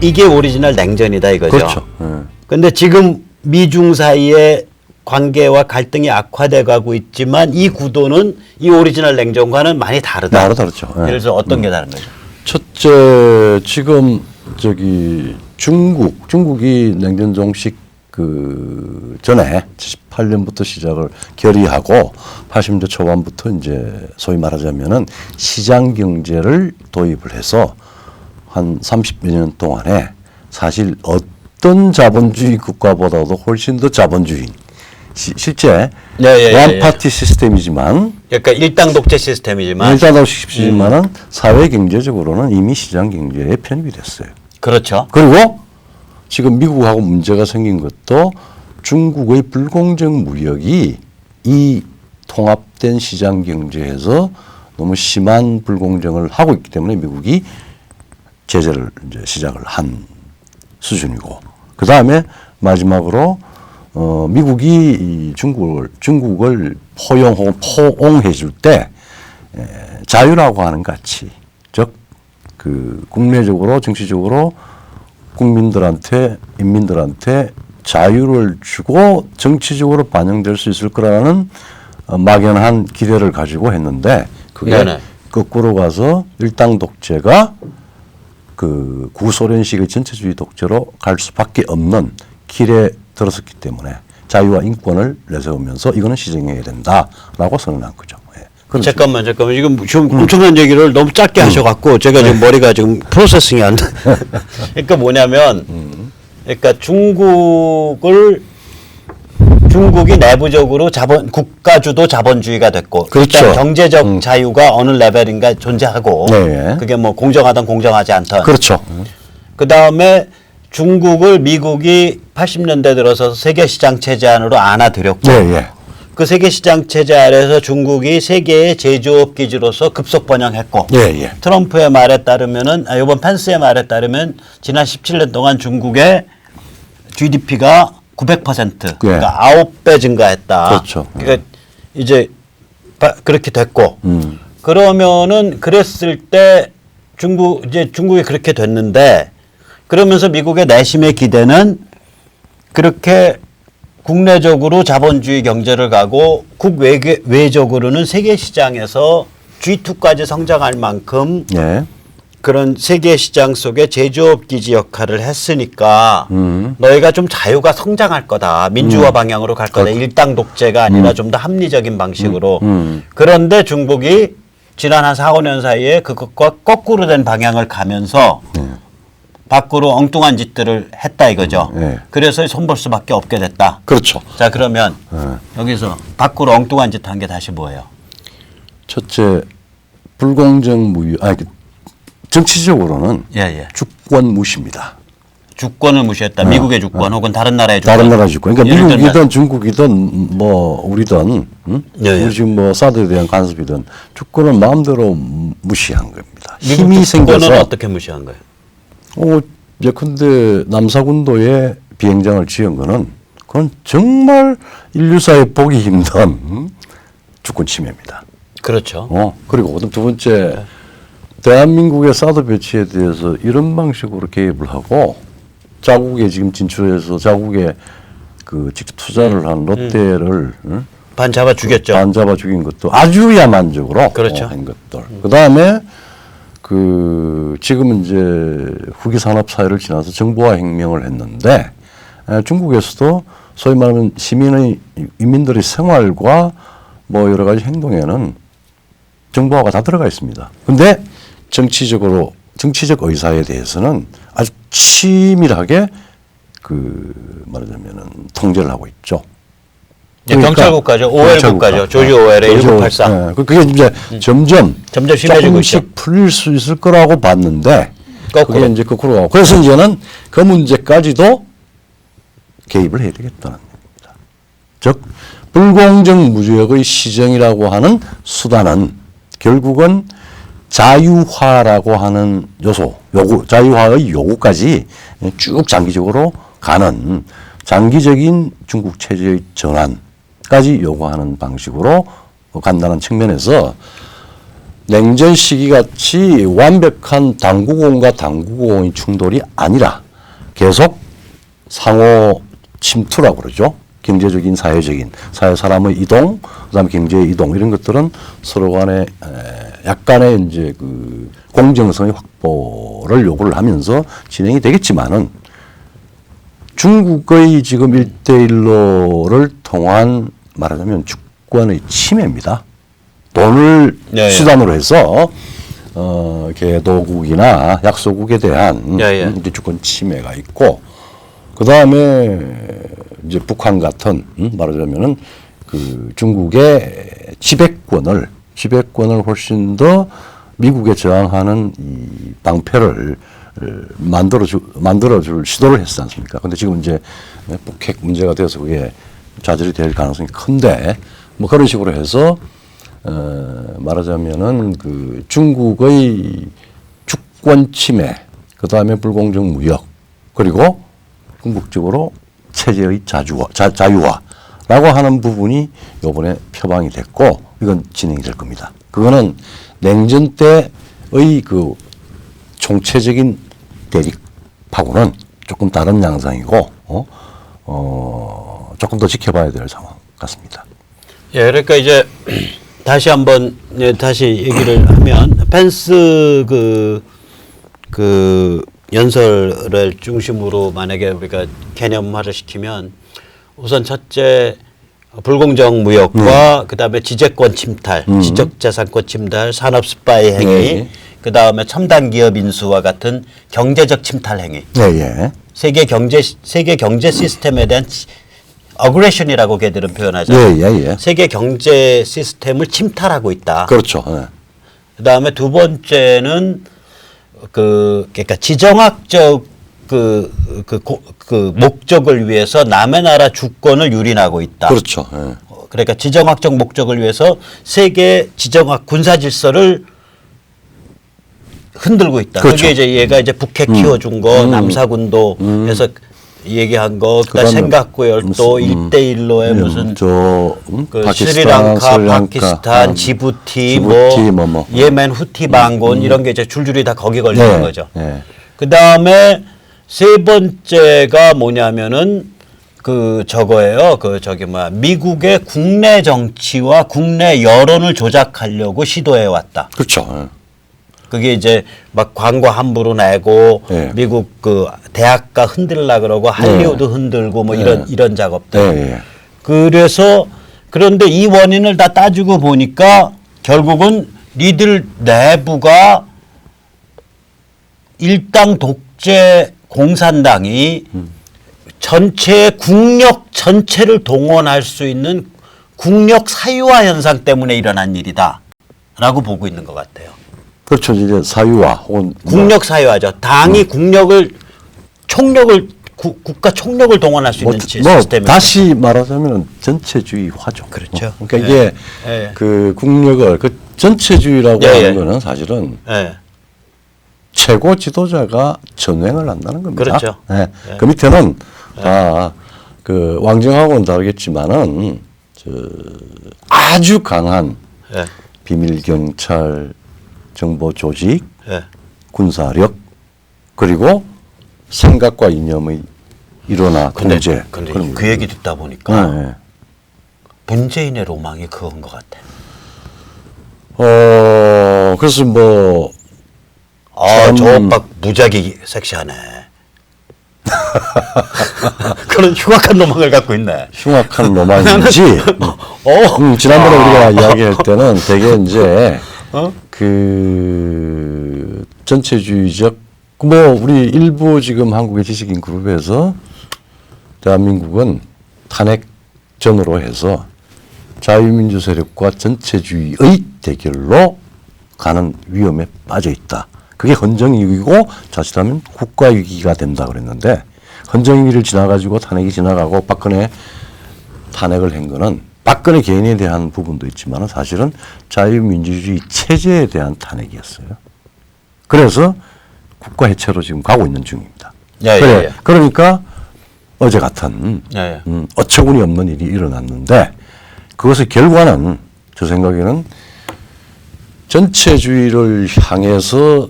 이게 오리지널 냉전이다 이거죠. 그렇죠. 그런데 지금 미중 사이의 관계와 갈등이 악화돼 가고 있지만 이 구도는 이 오리지널 냉전과는 많이 다르다. 다르죠. 예. 예를 들어서 어떤 게 다른 거죠? 첫째, 지금 저기 중국이 냉전 종식 그 전에 78년부터 시작을 결의하고 80년대 초반부터 이제 소위 말하자면은 시장 경제를 도입을 해서 한 30여 년 동안에 사실 어떤 자본주의 국가보다도 훨씬 더 자본주의 실제 원파티 시스템이지만 그러니까 일당 독재 시스템이지만 사회 경제적으로는 이미 시장 경제에 편입이 됐어요. 그렇죠. 그리고 지금 미국하고 문제가 생긴 것도 중국의 불공정 무역이 이 통합된 시장 경제에서 너무 심한 불공정을 하고 있기 때문에 미국이 제재를 이제 시작을 한 수준이고, 그 다음에 마지막으로 미국이 이 중국을 포용 혹은 포옹해 줄 때 자유라고 하는 가치, 즉 그 국내적으로 정치적으로 국민들한테 인민들한테 자유를 주고 정치적으로 반영될 수 있을 거라는 막연한 기대를 가지고 했는데 그게 네네. 거꾸로 가서 일당 독재가 그 구소련식의 전체주의 독재로 갈 수밖에 없는 길에 들어섰기 때문에 자유와 인권을 내세우면서 이거는 시정해야 된다라고 선언한 거죠. 예. 잠깐만 지금 엄청난 얘기를 너무 짧게 하셔갖고 제가 지금 머리가 지금 프로세싱이 안 돼. 그러니까 뭐냐면 그러니까 중국이 내부적으로 국가주도 자본주의가 됐고, 그렇죠. 일단 경제적 자유가 어느 레벨인가 존재하고, 네. 그게 뭐 공정하든 공정하지 않든. 그렇죠. 그 다음에 중국을 미국이 80년대 들어서 세계시장 체제 안으로 안아들였고, 네, 그 세계시장 체제 아래서 중국이 세계의 제조업 기지로서 급속 번영했고, 예. 트럼프의 말에 따르면은, 이번 펜스의 말에 따르면 지난 17년 동안 중국의 GDP가 900% 그러니까 9배 증가했다. 그렇죠. 그러니까 이제 그렇게 됐고, 그러면은 그랬을 때 중국이 그렇게 됐는데, 그러면서 미국의 내심의 기대는 그렇게 국내적으로 자본주의 경제를 가고 국외적으로는 세계 시장에서 G2까지 성장할 만큼 그런 세계 시장 속에 제조업 기지 역할을 했으니까 너희가 좀 자유가 성장할 거다. 민주화 방향으로 갈 거다. 일당 독재가 아니라 좀 더 합리적인 방식으로. 그런데 중국이 지난 한 4, 5년 사이에 그것과 거꾸로 된 방향을 가면서 밖으로 엉뚱한 짓들을 했다 이거죠. 그래서 손볼 수밖에 없게 됐다. 그렇죠. 자, 그러면 여기서 밖으로 엉뚱한 짓 한 게 다시 뭐예요? 첫째, 불공정 무역, 정치적으로는 주권 무시입니다. 주권을 무시했다. 미국의 주권 혹은 다른 나라의 주권. 다른 나라 주권. 그러니까 미국이든 중국이든 뭐 우리든 우리 지금 뭐 사드에 대한 간섭이든 주권을 마음대로 무시한 겁니다. 힘이 생겨서. 주권은 어떻게 무시한 거예요? 예컨대 남사군도에 비행장을 지은 거는 그건 정말 인류사에 보기 힘든 주권 침해입니다. 그렇죠. 그리고 두 번째, 대한민국의 사드 배치에 대해서 이런 방식으로 개입을 하고 자국에 지금 진출해서 자국에 그 직접 투자를 한 롯데를 반 잡아 죽였죠. 반 잡아 죽인 것도 아주 야만적으로 그렇죠. 한 것들. 그다음에 그 지금은 이제 후기 산업 사회를 지나서 정보화 혁명을 했는데 중국에서도 소위 말하는 인민들의 생활과 뭐 여러 가지 행동에는 정보화가 다 들어가 있습니다. 근데 정치적 의사에 대해서는 아주 치밀하게 그 말하자면은 통제를 하고 있죠. 그러니까 경찰 국가죠. OL 국가죠. 조지 오웰의 1984. 그게 이제 점점 심해지고 조금씩 있죠. 풀릴 수 있을 거라고 봤는데 거꾸로. 그게 이제 거꾸로 가고, 그래서 이제는 그 문제까지도 개입을 해야 되겠다는 겁니다. 즉 불공정 무역의 시정이라고 하는 수단은 결국은 자유화라고 하는 자유화의 요구까지 쭉 장기적으로 가는 장기적인 중국 체제의 전환까지 요구하는 방식으로 간다는 측면에서 냉전 시기 같이 완벽한 당구공과 당구공의 충돌이 아니라 계속 상호 침투라고 그러죠. 경제적인, 사회적인, 사람의 이동, 그다음에 경제의 이동 이런 것들은 서로 간에 약간의 이제 그 공정성의 확보를 요구를 하면서 진행이 되겠지만은 중국의 지금 1대1로를 통한 말하자면 주권의 침해입니다. 돈을 예, 예. 수단으로 해서 개도국이나 약소국에 대한 예, 예. 이제 주권 침해가 있고 그 다음에 이제 북한 같은 말하자면은 그 중국의 지배권을 훨씬 더 미국에 저항하는 이 방패를 만들어줄 시도를 했지 않습니까? 근데 지금 이제 북핵 문제가 되어서 그게 좌절이 될 가능성이 큰데 뭐 그런 식으로 해서 말하자면은 그 중국의 주권 침해, 그 다음에 불공정 무역, 그리고 궁극적으로 체제의 자유화라고 하는 부분이 이번에 표방이 됐고 이건 진행이 될 겁니다. 그거는 냉전 때의 그 총체적인 대립하고는 조금 다른 양상이고 조금 더 지켜봐야 될 상황 같습니다. 예, 그러니까 이제 다시 한번 다시 얘기를 하면 펜스 그 연설을 중심으로 만약에 우리가 개념화를 시키면 우선 첫째 불공정 무역과 그다음에 지재권 침탈, 지적재산권 침탈, 산업 스파이 행위, 네. 그다음에 첨단 기업 인수와 같은 경제적 침탈 행위. 예. 세계 경제 시스템에 대한 어그레션이라고 걔들은 표현하잖아요. 예. 세계 경제 시스템을 침탈하고 있다. 그렇죠. 예. 그다음에 두 번째는 그러니까 지정학적 그 목적을 위해서 남의 나라 주권을 유린하고 있다. 그렇죠. 예. 그러니까 지정학적 목적을 위해서 세계 지정학 군사 질서를 흔들고 있다. 그렇죠. 그게 이제 얘가 이제 북핵 키워준 거, 남사군도 해서 얘기한 거, 그다음 생각구 열도, 1대1로에 무슨 그 스리랑카, 파키스탄, 지부티, 뭐 예멘 후티 반군 이런 게 이제 줄줄이 다 거기 걸리는 거죠. 그다음에 세 번째가 뭐냐면은 저거예요. 미국의 국내 정치와 국내 여론을 조작하려고 시도해 왔다. 그렇죠. 그게 이제 막 광고 함부로 내고 네. 미국 그 대학가 흔들라 그러고 할리우드 흔들고 뭐 이런 작업들. 그래서 그런데 이 원인을 다 따지고 보니까 결국은 니들 내부가 일당 독재 공산당이 전체 국력 전체를 동원할 수 있는 국력 사유화 현상 때문에 일어난 일이다라고 보고 있는 것 같아요. 그렇죠. 이제 사유화 혹은 국력 사유화죠. 당이 국가 총력을 동원할 수 있는 시스템이 다시 말하자면 전체주의화죠. 그렇죠. 그러니까 이게 그 국력을 그 전체주의라고 하는 거는 사실은 최고 지도자가 전횡을 한다는 겁니다. 그렇죠. 그 밑에는 다 그 왕정하고는 다르겠지만은 아주 강한 비밀 경찰, 정보 조직, 군사력 그리고 생각과 이념의 일원화 통제. 근데 그 얘기 듣다 보니까 문재인의 로망이 그건 것 같아. 그래서 뭐 저 오빠 무지하게 섹시하네. 그런 흉악한 로망을 갖고 있네. 흉악한 로망인지. 지난번에 우리가 이야기할 때는 되게 이제 그 전체주의적 뭐 우리 일부 지금 한국의 지식인 그룹에서 대한민국은 탄핵전으로 해서 자유민주 세력과 전체주의의 대결로 가는 위험에 빠져 있다. 그게 헌정위기고 자칫하면 국가위기가 된다 그랬는데 헌정위기를 지나가지고 탄핵이 지나가고 박근혜 탄핵을 한 거는 박근혜 개인에 대한 부분도 있지만 사실은 자유민주주의 체제에 대한 탄핵이었어요. 그래서 국가 해체로 지금 가고 있는 중입니다. 그러니까 어제 같은 어처구니 없는 일이 일어났는데 그것의 결과는 저 생각에는 전체주의를 향해서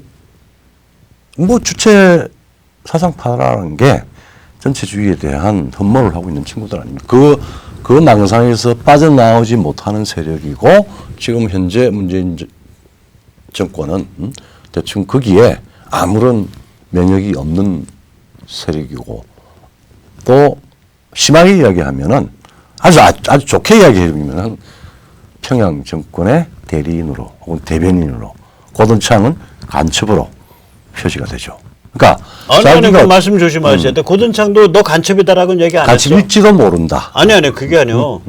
뭐 주체 사상파라는 게 전체주의에 대한 흠모를 하고 있는 친구들 아닙니까? 그 망상에서 빠져나오지 못하는 세력이고 지금 현재 문재인 정권은 대충 거기에 아무런 면역이 없는 세력이고 또 심하게 이야기하면은 아주 좋게 이야기하면은 평양 정권의 대리인으로 혹은 대변인으로 고든창은 간첩으로 표시가 되죠. 그러니까 아니 그 말씀 조심하셔야 돼. 고든창도 너 간첩이다라고는 얘기 안 했죠. 간첩일지도 모른다. 아니 그게 아니요.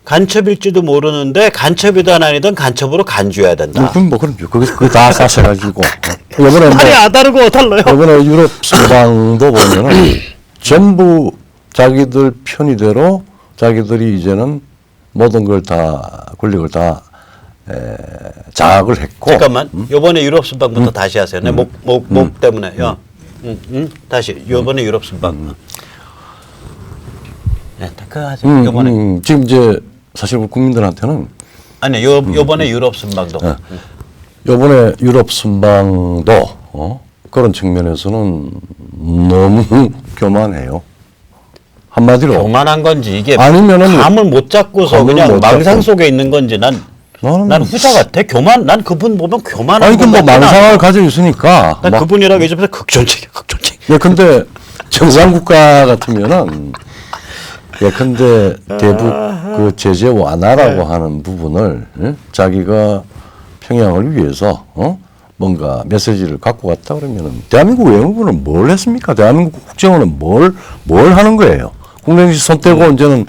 간첩일지도 모르는데 간첩이든 아니든 간첩으로 간주해야 된다. 그럼 뭐 그럼요. 그거 다 사셔가지고 이번에 뭐 말이 다르고 달라요. 이번에 유럽 순방도 보면은 전부 자기들 편의대로 자기들이 이제는 모든 걸 다 권력을 다 장악을 했고. 잠깐만. 이번에 유럽 순방부터 다시 하세요. 내 목 때문에. 야, 다시. 이번에 유럽 순방. 네, 그 하죠. 이번에. 지금 이제 사실 우리 국민들한테는 아니 이번에 유럽 순방도. 이번에 유럽 순방도 그런 측면에서는 너무 교만해요. 한마디로 교만한 건지 이게 아니면은 감을 못 잡고서 감을 그냥 못 망상 잡고. 속에 있는 건지 난 후자 같아. 난 그분 보면 교만한 아니 것 그뭐 같지는 망상을 않아. 가지고 있으니까. 난 막- 그분이라고 얘기하면서 극존칭이야. 예, 근데 정상국가 같으면은 예컨대 대북 그 제재 완화라고 하는 부분을 자기가 평양을 위해서 뭔가 메시지를 갖고 갔다 그러면은 대한민국 외무부는 뭘 했습니까? 대한민국 국정원은 뭘 하는 거예요? 국내에서 손 떼고 이제는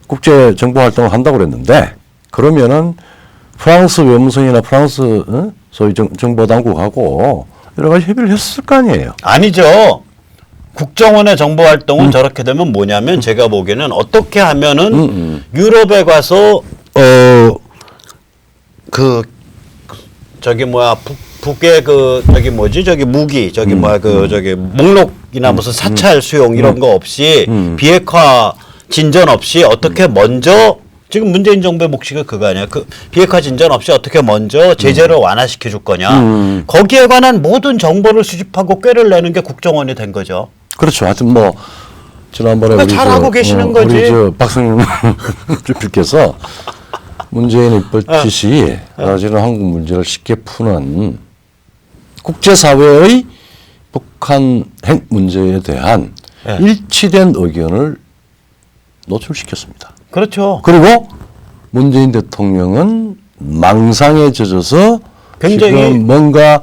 국제 정보 활동을 한다고 그랬는데 그러면은 프랑스 외무성이나 프랑스 소위 정보 당국하고 여러 가지 협의를 했을 거 아니에요. 아니죠. 국정원의 정보 활동은 저렇게 되면 뭐냐면 제가 보기에는 어떻게 하면은 유럽에 가서 그 저기 뭐야 북의 그 저기 뭐지 저기 무기 저기 뭐야 그 저기 목록이나 무슨 사찰 수용 이런 거 없이 비핵화 진전 없이 어떻게 먼저 지금 문재인 정부의 목표가 그거 아니야. 그 비핵화 진전 없이 어떻게 먼저 제재를 완화시켜 줄 거냐. 거기에 관한 모든 정보를 수집하고 꾀를 내는 게 국정원이 된 거죠. 그렇죠. 하여튼 뭐 지난번에 그러니까 잘하고 계시는 거지. 우리 저 박성윤 주필께서 문재인 입법짓이 사실은 한국 문제를 쉽게 푸는 국제사회의 북한 핵 문제에 대한 네. 일치된 의견을 노출시켰습니다. 그렇죠. 그리고 문재인 대통령은 망상에 젖어서 굉장히 지금 뭔가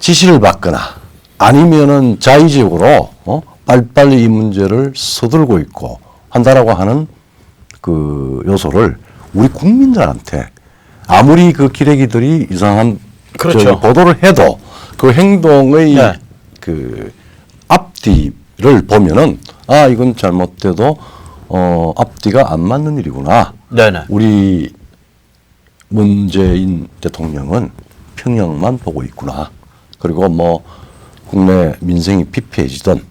지시를 받거나 아니면은 자의적으로 빨리빨리 이 문제를 서둘고 있고 한다라고 하는 그 요소를 우리 국민들한테 아무리 그 기레기들이 이상한 그렇죠. 저기 보도를 해도 그 행동의 네. 그 앞뒤를 보면은 아 이건 잘못돼도 앞뒤가 안 맞는 일이구나. 네네. 우리 문재인 대통령은 평양만 보고 있구나. 그리고 뭐 국내 민생이 피폐해지던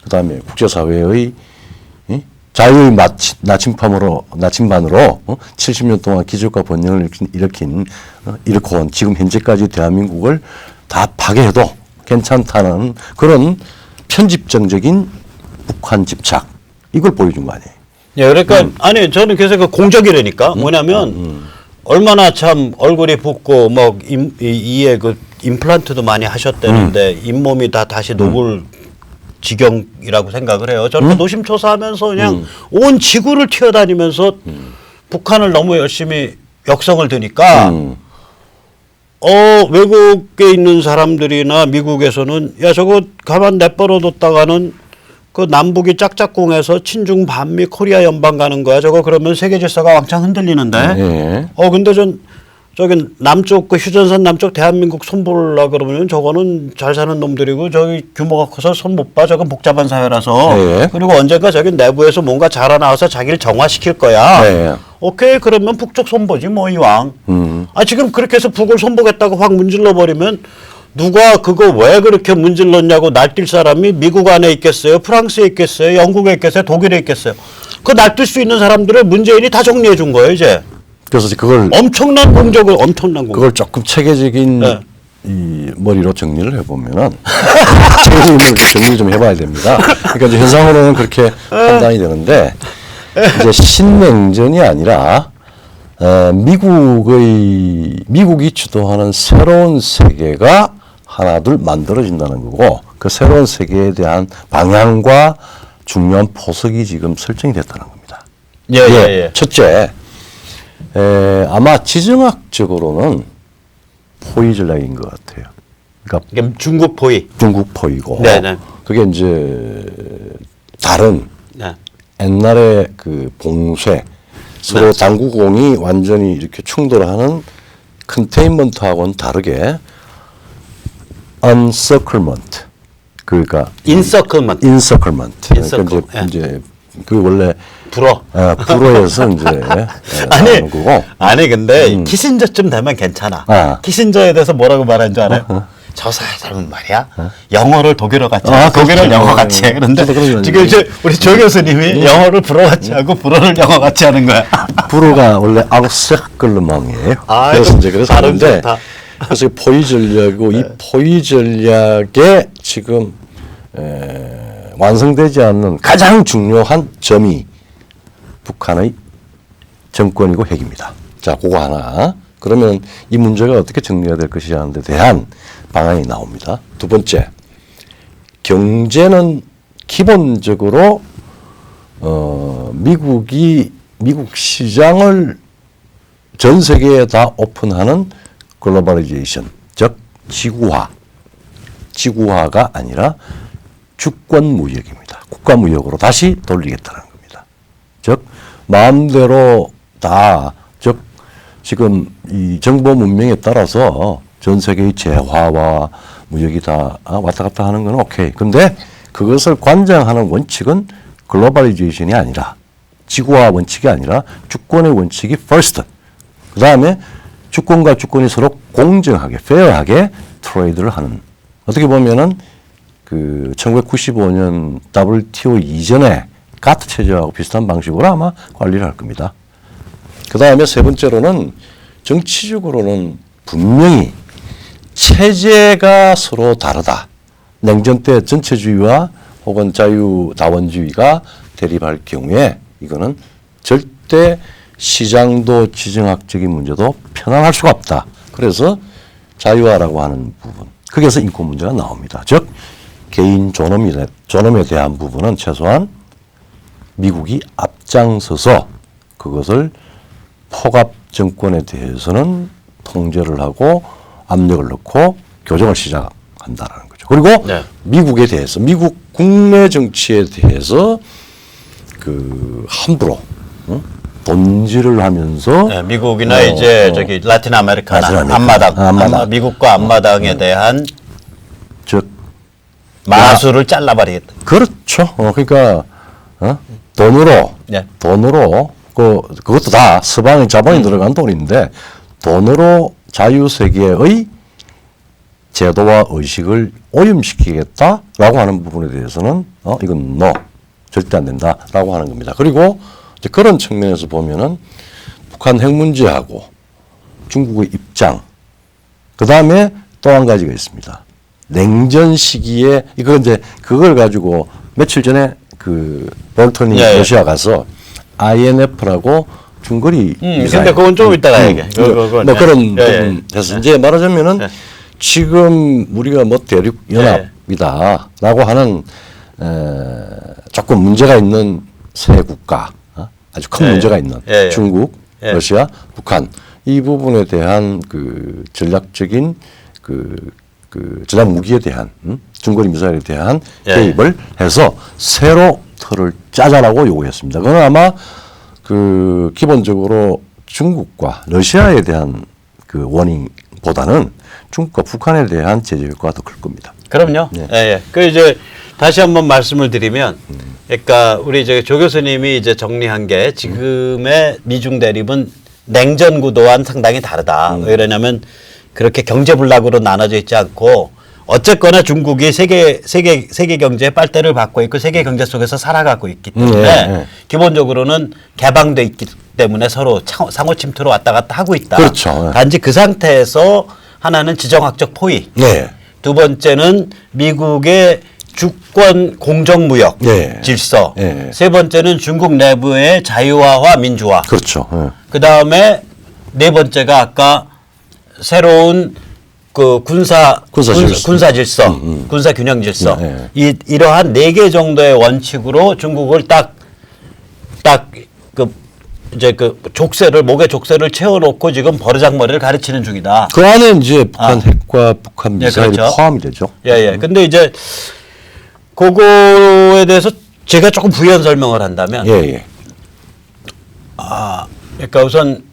그다음에 국제사회의 자유의 나침반으로 70년 동안 기적과 번영을 일으켜 온 지금 현재까지 대한민국을 다 파괴해도 괜찮다는 그런 편집정적인 북한 집착 이걸 보여준 거 아니에요. 예, 그러니까 아니 저는 그래서 그 공적이라니까 뭐냐면 얼마나 참 얼굴이 붓고 뭐 이에 그 임플란트도 많이 하셨다는데 잇몸이 다 다시 녹을 지경이라고 생각을 해요. 저렇게 노심초사하면서 그냥 온 지구를 튀어다니면서 북한을 너무 열심히 역성을 드니까 외국에 있는 사람들이나 미국에서는 야 저거 가만 내버려뒀다가는 그 남북이 짝짝꿍해서 친중 반미 코리아 연방 가는 거야. 저거 그러면 세계 질서가 왕창 흔들리는데. 예. 근데 저기 남쪽 그 휴전선 남쪽 대한민국 손보려 그러면 저거는 잘 사는 놈들이고 저기 규모가 커서 손 못 봐. 저건 복잡한 사회라서. 네. 그리고 언젠가 저기 내부에서 뭔가 자라나와서 자기를 정화시킬 거야. 네. 오케이 그러면 북쪽 손보지 뭐 이왕. 지금 그렇게 해서 북을 손보겠다고 확 문질러 버리면 누가 그거 왜 그렇게 문질렀냐고 날뛸 사람이 미국 안에 있겠어요? 프랑스에 있겠어요? 영국에 있겠어요? 독일에 있겠어요? 그 날뛸 수 있는 사람들을 문재인이 다 정리해 준 거예요 이제. 그래서 그걸 엄청난 공격. 그걸 조금 체계적인 네. 이 머리로 정리를 해보면은 체계적인 정리 좀 해봐야 됩니다. 그러니까 이제 현상으로는 그렇게 판단이 되는데 이제 신냉전이 아니라 미국이 주도하는 새로운 세계가 하나둘 만들어진다는 거고 그 새로운 세계에 대한 방향과 중요한 포석이 지금 설정이 됐다는 겁니다. 예. 첫째, 아마 지정학적으로는 포위 전략인 것 같아요. 그러니까 이게 중국 포위. 중국 포위고 네네. 그게 이제 다른 네. 옛날에 그 봉쇄 서로 당구공이 완전히 이렇게 충돌하는 컨테인먼트하고는 다르게 uncirclement 그러니까 인서클먼트. 인서클먼트 인서클, 그러니까 이제 그 원래 불어. 불어에서 이제 나오는 거고 아니 근데 키신저쯤 되면 괜찮아. 키신저에 대해서 뭐라고 말한 줄 알아요? 저 사람은 말이야 영어를 독일어 같이 하고 독일어를 영어 같이 해. 그런데 지금 이제 우리 조 교수님이 영어를 불어 같이 하고 불어를 영어 같이 하는 거야. 불어가 원래 아우세클르망이에요. 그래서 이제 그래서 하는데 그래서 포위 전략이고 이 포위 전략에 지금 완성되지 않는 가장 중요한 점이 북한의 정권이고 핵입니다. 자, 그거 하나. 그러면 이 문제가 어떻게 정리가 될 것이냐는 데 대한 방안이 나옵니다. 두 번째, 경제는 기본적으로 미국 시장을 전 세계에 다 오픈하는 글로벌리제이션, 즉 지구화가 아니라 주권 무역입니다. 국가 무역으로 다시 돌리겠다는 겁니다. 즉 마음대로 다, 즉 지금 이 정보 문명에 따라서 전 세계의 재화와 무역이 다 왔다 갔다 하는 건 오케이. 근데 그것을 관장하는 원칙은 글로벌리제이션이 아니라 지구화 원칙이 아니라 주권의 원칙이 first. 그 다음에 주권과 주권이 서로 공정하게, 페어하게 트레이드를 하는. 어떻게 보면은 그 1995년 WTO 이전에 가트 체제하고 비슷한 방식으로 아마 관리를 할 겁니다. 그 다음에 세 번째로는 정치적으로는 분명히 체제가 서로 다르다. 냉전 때 전체주의와 혹은 자유다원주의가 대립할 경우에 이거는 절대 시장도 지정학적인 문제도 편안할 수가 없다. 그래서 자유화라고 하는 부분. 거기에서 인권 문제가 나옵니다. 즉 개인 존엄에 대한 부분은 최소한 미국이 앞장서서 그것을 포갑 정권에 대해서는 통제를 하고 압력을 넣고 교정을 시작한다는 거죠. 그리고 미국에 대해서 미국 국내 정치에 대해서 그 함부로 돈질을 하면서 미국이나 이제 저기 라틴 아메리카나 앞마당. 미국과 앞마당에 대한 즉 마술을 잘라버리겠다. 그렇죠. 그러니까 돈으로 그것도 다 서방의 자본이 들어간 돈인데 돈으로 자유세계의 제도와 의식을 오염시키겠다라고 하는 부분에 대해서는 이건 절대 안 된다라고 하는 겁니다. 그리고 이제 그런 측면에서 보면은 북한 핵 문제하고 중국의 입장, 그 다음에 또 한 가지가 있습니다. 냉전 시기에 그걸 가지고 며칠 전에 그 볼턴이 러시아 가서 INF라고 중거리 근데 그건 좀 이따가 얘기해. 그런 부분 해서 이제 말하자면은 지금 우리가 뭐 대륙 연합이다라고 하는 조금 문제가 있는 세 국가, 아주 큰 문제가 있는 중국, 러시아, 북한 이 부분에 대한 그 전략적인 그 전략 무기에 대한 중거리 미사일에 대한 개입을 해서 새로 틀을 짜자라고 요구했습니다. 그건 아마 그 기본적으로 중국과 러시아에 대한 그 원인보다는 중국과 북한에 대한 제재 효과가 더 클 겁니다. 그럼요. 그 이제 다시 한번 말씀을 드리면, 그러니까 우리 조 교수님이 이제 정리한 게 지금의 미중 대립은 냉전 구도와는 상당히 다르다. 왜 그러냐면 그렇게 경제 불락으로 나눠져 있지 않고 어쨌거나 중국이 세계 경제의 빨대를 밟고 있고 세계 경제 속에서 살아가고 있기 때문에 기본적으로는 개방돼 있기 때문에 서로 상호 침투로 왔다 갔다 하고 있다. 그렇죠. 단지 그 상태에서 하나는 지정학적 포위. 네. 두 번째는 미국의 주권 공정무역 질서. 세 번째는 중국 내부의 자유화와 민주화. 그렇죠. 그 다음에 네 번째가 아까 새로운 그 군사 질서, 군사 균형 질서. 이러한 4개 정도의 원칙으로 중국을 목에 족쇄를 채워놓고 지금 버르장머리를 가르치는 중이다. 그 안에 이제 북한 핵과 북한 미사일이 그렇죠. 포함이 되죠. 근데 이제 그거에 대해서 제가 조금 부연 설명을 한다면, 그러니까 우선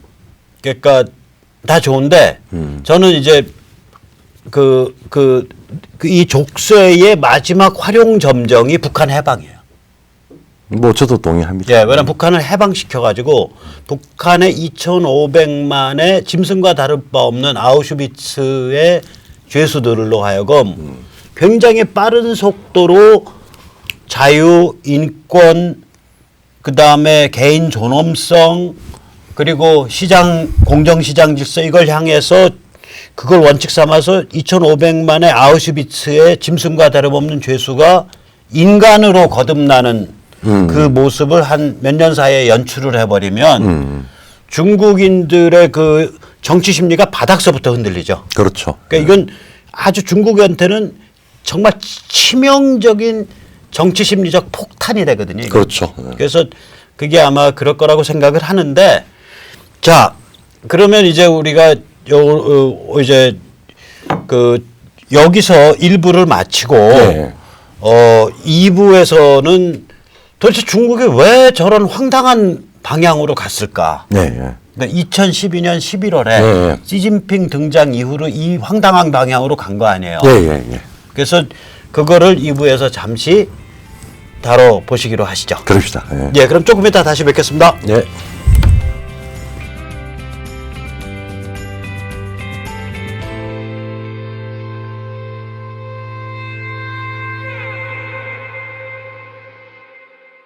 다 좋은데 저는 이제 이 족쇄의 마지막 활용 점정이 북한 해방이에요. 뭐 저도 동의합니다. 왜냐하면 북한을 해방시켜가지고 북한의 2,500만의 짐승과 다를 바 없는 아우슈비츠의 죄수들로 하여금 굉장히 빠른 속도로 자유, 인권, 그 다음에 개인 존엄성, 그리고 공정시장 질서 이걸 향해서 그걸 원칙 삼아서 2,500만의 아우슈비츠의 짐승과 다름없는 죄수가 인간으로 거듭나는 그 모습을 한 몇 년 사이에 연출을 해버리면 중국인들의 그 정치 심리가 바닥서부터 흔들리죠. 그렇죠. 그러니까 이건 아주 중국한테는 정말 치명적인 정치 심리적 폭탄이 되거든요. 이건. 그렇죠. 그래서 그게 아마 그럴 거라고 생각을 하는데, 자 그러면 이제 우리가 이제 여기서 1부를 마치고 2부에서는 도대체 중국이 왜 저런 황당한 방향으로 갔을까? 그러니까 2012년 11월에 시진핑 등장 이후로 이 황당한 방향으로 간 거 아니에요. 그래서 그거를 2부에서 잠시 다뤄보시기로 하시죠. 그럽시다. 그럼 조금 이따 다시 뵙겠습니다. 네.